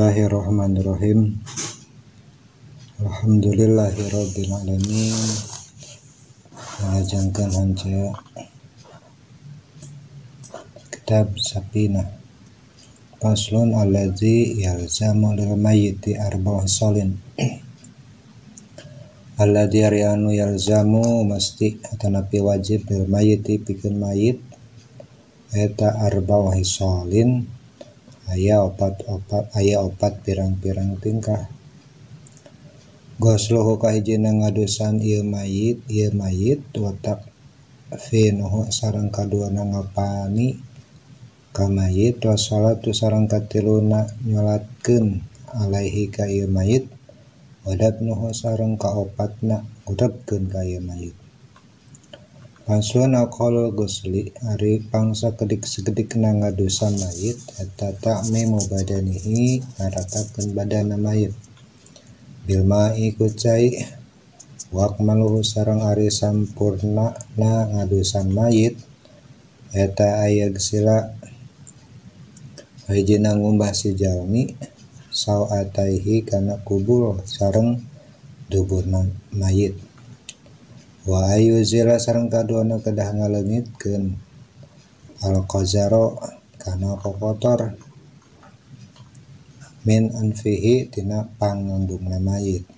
Bismillahirrahmanirrahim. Alhamdulillahirabbil alamin. Ngajengkeun hanca kitab Safinah. Faslun allazi yalzamu lil mayyiti arba'u salin. Alladzi anu yalzamu mesti atanapi wajib lil mayyiti pikeun mayit eta arba'u salin. Aya opat pirang-pirang tingkah. Gosluhu kahijina ngadusan ieu mayit watak finuhu sareng kaduana ngapani ka mayit wa salatu sareng katiluna nyolatkeun alaihi ka ieu mayit wadabnuhu sareng kaopatna ngudepkeun ka ieu mayit. Pasun aqalul gusli ari pangsa kedik-sekedikna ngadusan mayit eta ta'mimu badanihi ngaratakeun badana mayit bil ma'i ku cai wa akmaluhu sareng ari sampurna na ngadusan mayit eta aya gesila hijina ngumbah si jalmi sawataihi kana kubul sareng duburna mayit wa ayu zila sareng kaduana kedah ngaleungitkeun al-qazaro kana kokotor min anfihi tina pangandungna mayit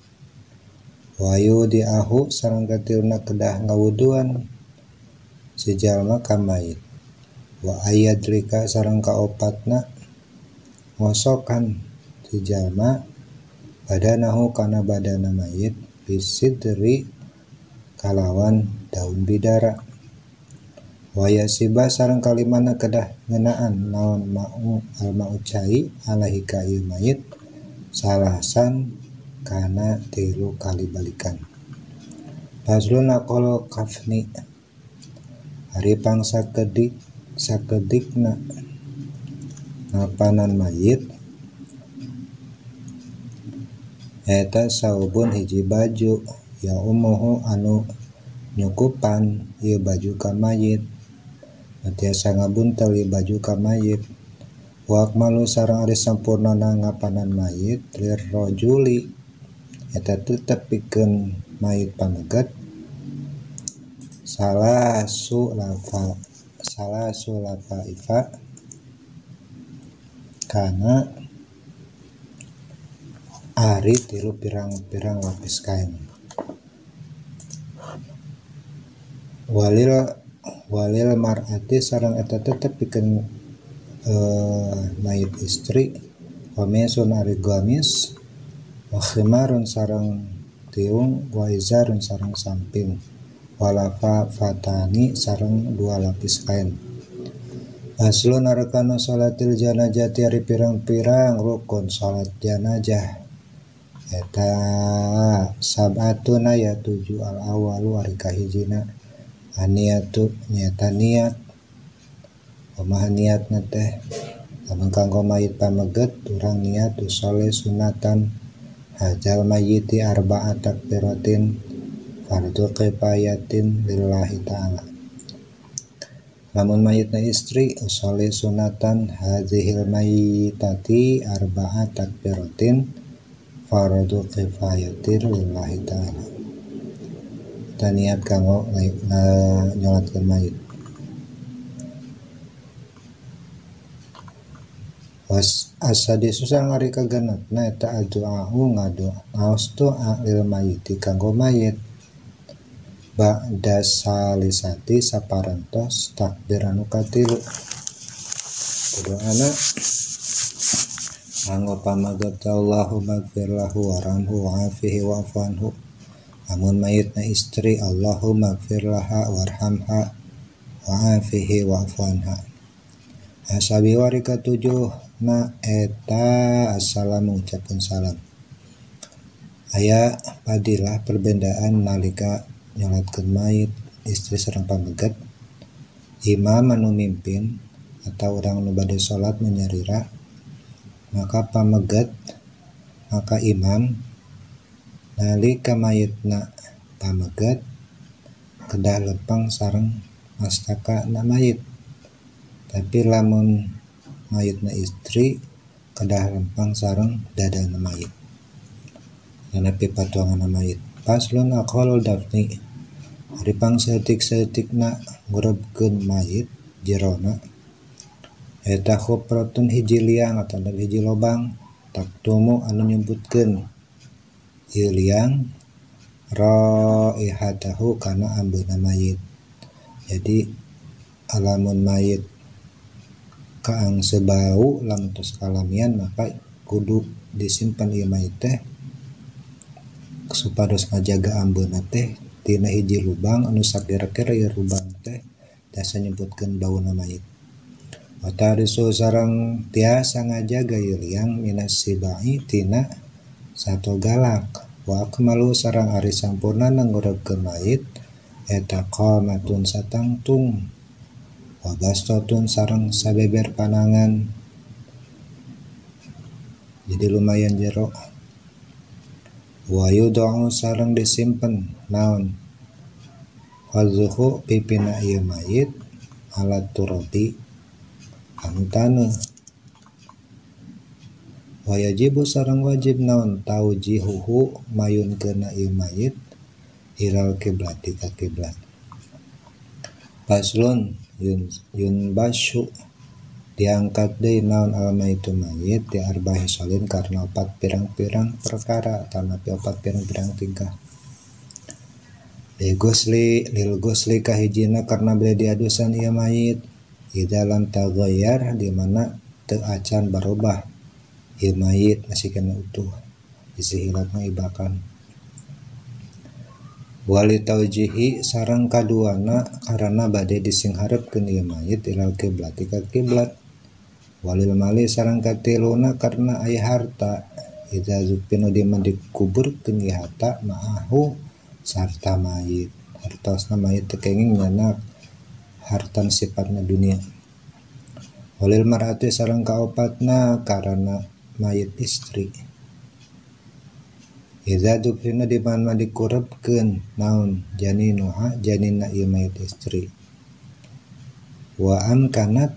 wa ayu diahu sareng katiluna kedah ngawuduan si jalma ka mayit wa ayadrika sareng kaopatna ngosokan si jalma badanahu kana badana mayit bisidri kalawan daun bidara wa yasiba sareng kalimana kedah ngeunaan naon ma'u al-ma'u cai alaihi ka ieu mayit salasan kana 3 kali balikan. Paslun aqalul kafni ari pangsa sakedikna ngapanan mayit eta saubun hiji baju ya umuhu anu nyukupan ieu baju ka mayit tiasa ngabuntel ieu baju ka mayit wa akmalu sareng ari sampurnana ngapanan mayit lir rajuli eta tetep pikeun mayit pameget salasu lafa ifa kana ari 3 pirang-pirang lapis kain. Walil mar'ati sareng eta tetep pikeun mayit istri qamisun ari gamis wa khimarun sareng tiung wa izarun sareng samping walafa fatani sareng 2 lapis kain. Aslun arkanu salatil janazati ari pirang-pirang rukun salat janazah eta sabatuna ya 7 al-awalu ari kahijina aniatu nyata niat kumaha niatna teh lamun kanggo mayit pameget urang niat usoleh sunatan hajal mayyiti arba'at takbiratin fardhu kifayatin lillahi ta'ala. Lamun mayitna istri usoleh sunatan hadzihil mayyitati arba'at takbiratin fardhu kifayatin lillahi ta'ala. Kita niat kanggo nyolatkeun mayit. Asadisu sareng ari kagenepna eta adu'ahu ngaos doa lil mayyiti kanggo mayit ba'da salisati saparantos takbir anu katilu. Doana nganggo pamaget Allahumma ighfir lahu warhamhu wa'afihi wa'fu anhu. Lamun mayitna istri Allahumma ighfir laha warhamha wa'afihi wa'fu anha. Asabi wari katujuh na eta assalamu ucapkeun salam. Aya padilah perbedaan nalika nyolatkeun mayit istri sareng pameget. Imam anu mimpin atau urang nu bade salat menyarira maka pameget maka imam nalika mayitna pameget kedah lepang sareng mastaka na mayit. Tapi lamun mayitna istri kedah lempang sareng dadana mayit. Nepi patuangan mayit. Paslon aqalul dafni ari pangsetik-setikna ngurebkeun mayit jerona eta khopratun hiji liang atau hiji lobang taktumu anu nyebutkeun ieu liang raihatahu kana ambeuna mayit. Jadi alamun mayit kaang sebau lamun tos kalamian maka kudu disimpan ieu mayit teh supados ngajaga ambeuna teh tina hiji lubang anu sakira-kira ieu lubang teh tiasa nyebutkeun bauna mayit. Watarisu sareng tiasa ngajaga ieu liang minas sibai tina sato galak. Wa akmalu sareng ari sampurnana ngurebkeun mayit eta qamatun satangtung wa bastatun sareng sabeber panangan. Jadi lumayan jero. Wa yudau sareng disimpen naon wazuhu pipina ieu mayit alat turabi anu taneuh. Wa yajibu sareng wajib naon taujihuhu mayunkeunna ieu mayit ilal kiblati ka kiblat. Paslon yun basyu diangkat deui naon al mayitu mayit di arba'i salin karena 4 pirang-pirang perkara atau 4 pirang-pirang tingkah. Lil gusli kahijina karena beli diadusan ieu mayit di dalam tagayyar di mana teu acan barubah ieu mayit masih kena utuh isi hilatna ibakan. Wali taujihi sareng kaduana karena bade disingharepkeun ieu mayit ilal kiblati ka kiblat. Walil mali sareng katiluna karena aya harta idza zupinu di man dikuburkeun ieu harta ma'ahu sarta mayit. Hartosna mayit teu kenging nyana hartan sifatna dunia. Walil mar'ati sareng kaopatna karena mayit istri. Idza dufina di mana dikurebkeun naon janinuha janinna ieu mayit istri. Wa amkanat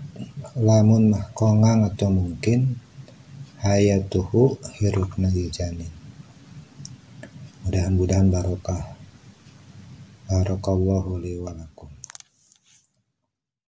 lamun mah kongang atau mungkin hayatuhu hirupna ieu janin. Mudah-mudahan barokah. Barakallahu li wa lakum.